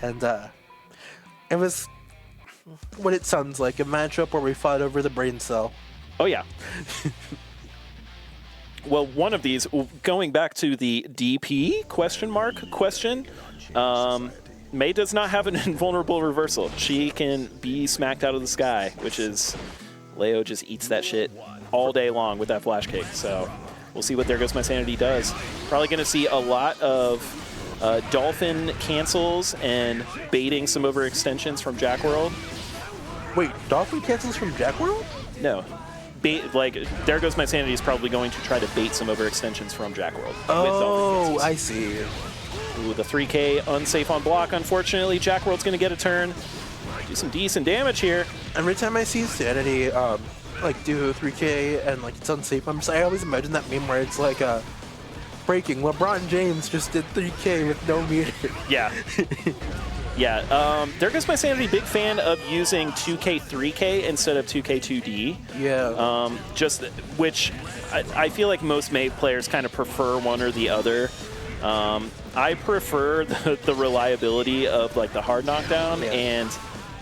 And it was what it sounds like, a matchup where we fought over the brain cell. Oh, yeah. Well, one of these, going back to the DP question, Mei does not have an invulnerable reversal. She can be smacked out of the sky, which is, Leo just eats that shit all day long with that flash kick. So we'll see what There Goes My Sanity does. Probably going to see a lot of dolphin cancels and baiting some overextensions from JaqWorld. Wait, dolphin cancels from JaqWorld? No. There Goes My Sanity is probably going to try to bait some overextensions from JaqWorld. Oh, I see. Ooh, the 3K unsafe on block. Unfortunately, JaqWorld's going to get a turn. Do some decent damage here. Every time I see Sanity do 3K and it's unsafe, I always imagine that meme where it's breaking. LeBron James just did 3K with no meter. Yeah. Yeah. There Goes My Sanity. Big fan of using 2K 3K instead of 2K 2D. Yeah. Which I feel like most Mei players kind of prefer one or the other. I prefer the reliability of the hard knockdown, and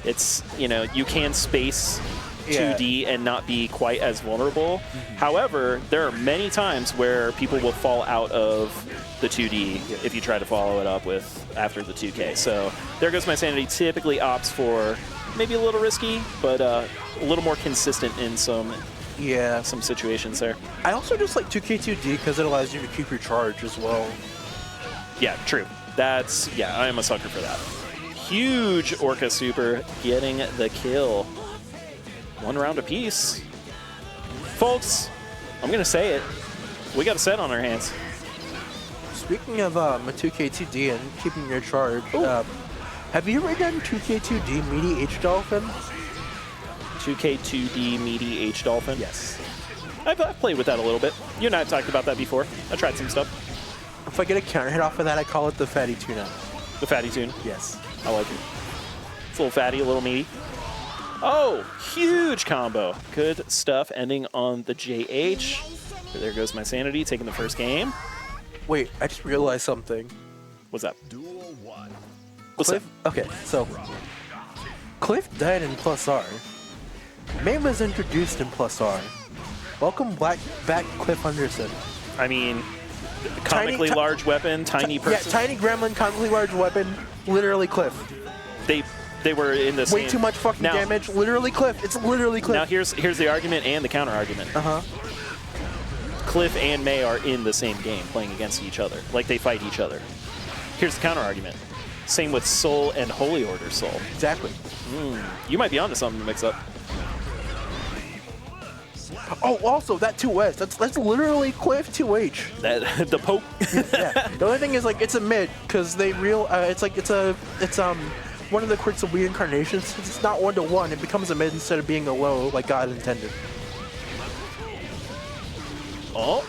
it's, you can space 2D and not be quite as vulnerable. However, there are many times where people will fall out of the 2D if you try to follow it up with after the 2K. So There Goes My Sanity typically opts for maybe a little risky, but a little more consistent in some situations there. I also just like 2K 2D because it allows you to keep your charge as well. Yeah, true. I am a sucker for that. Huge Orca Super getting the kill. One round apiece. Folks, I'm going to say it. We got a set on our hands. Speaking of 2K 2D and keeping your charge, have you ever done 2K 2D Meaty H Dolphin? 2K 2D Meaty H Dolphin? Yes. I've played with that a little bit. You and I have talked about that before. I tried some stuff. If I get a counter hit off of that, I call it the fatty tuna. The fatty tune? Yes. I like it. It's a little fatty, a little meaty. Oh, huge combo. Good stuff ending on the JH. There Goes My Sanity, taking the first game. Wait, I just realized something. What's up? What's up? Okay, so Cliff died in Plus R. Mei was introduced in Plus R. Welcome back Cliff Henderson. I mean, comically large weapon, tiny person. Yeah, tiny gremlin, comically large weapon, literally Cliff. They were in the same... Way too much fucking damage, literally Cliff. It's literally Cliff. Now here's the argument and the counter argument. Cliff and Mei are in the same game, playing against each other. They fight each other. Here's the counter argument. Same with Soul and Holy Order Soul. Exactly. You might be onto something to mix up. Oh, also that 2S. That's literally Cliff 2H. The Pope. Yeah. The only thing is it's a mid because they it's one of the quirks of reincarnations. Since it's not 1-to-1, it becomes a mid instead of being a low like God intended. Oh.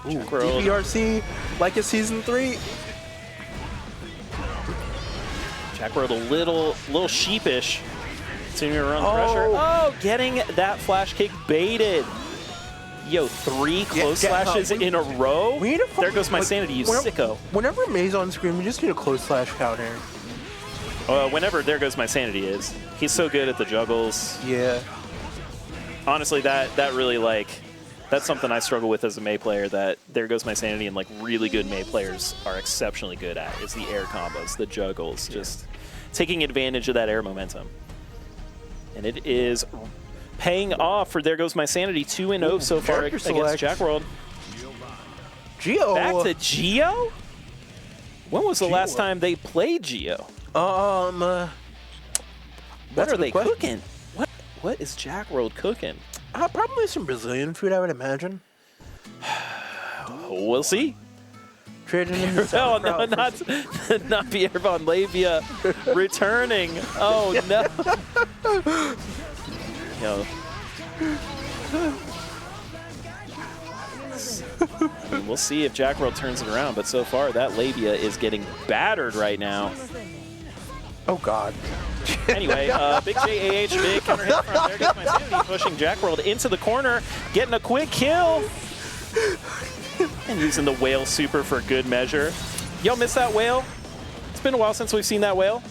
Ooh, DPRC like a Season 3. JaqWorld a little sheepish. Continuing to run pressure. Oh, getting that flash kick baited. Yo, 3 close slashes in a row? There Goes My Sanity, you sicko. Whenever Mei's on screen, we just need a close slash counter. Whenever There Goes My Sanity is. He's so good at the juggles. Yeah. Honestly, that really, that's something I struggle with as a Mei player, that There Goes My Sanity and, really good Mei players are exceptionally good at, is the air combos, the juggles, just taking advantage of that air momentum. And it is paying off for There Goes My Sanity, 2-0 so far against JaqWorld. Geo. Back to Geo? When was the last time they played Geo? What are they cooking? What is JaqWorld cooking? Probably some Brazilian food, I would imagine. We'll see. Trading in the no, not Pierre Von Lavia returning. Oh no. Yo. We'll see if JaqWorld turns it around, but so far that Labia is getting battered right now. Oh God. Anyway, big JAH, big counter hit from There Goes My Sanity, pushing JaqWorld into the corner, getting a quick kill. And using the whale super for good measure. Y'all miss that whale? It's been a while since we've seen that whale.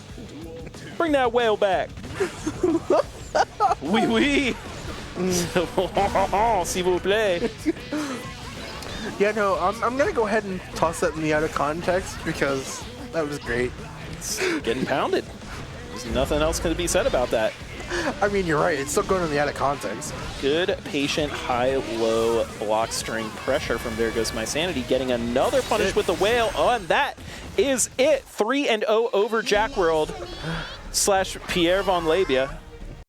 Bring that whale back. Oui, oui. S'il vous plaît. Yeah, no, I'm going to go ahead and toss that in the out of context because that was great. It's getting pounded. There's nothing else going to be said about that. I mean, you're right. It's still going in the out of context. Good, patient, high-low block string pressure from ThereGoesMySanity, getting another punish with the whale. Oh, and that is it. 3-0 over jaqworld / Pierre Von Labia.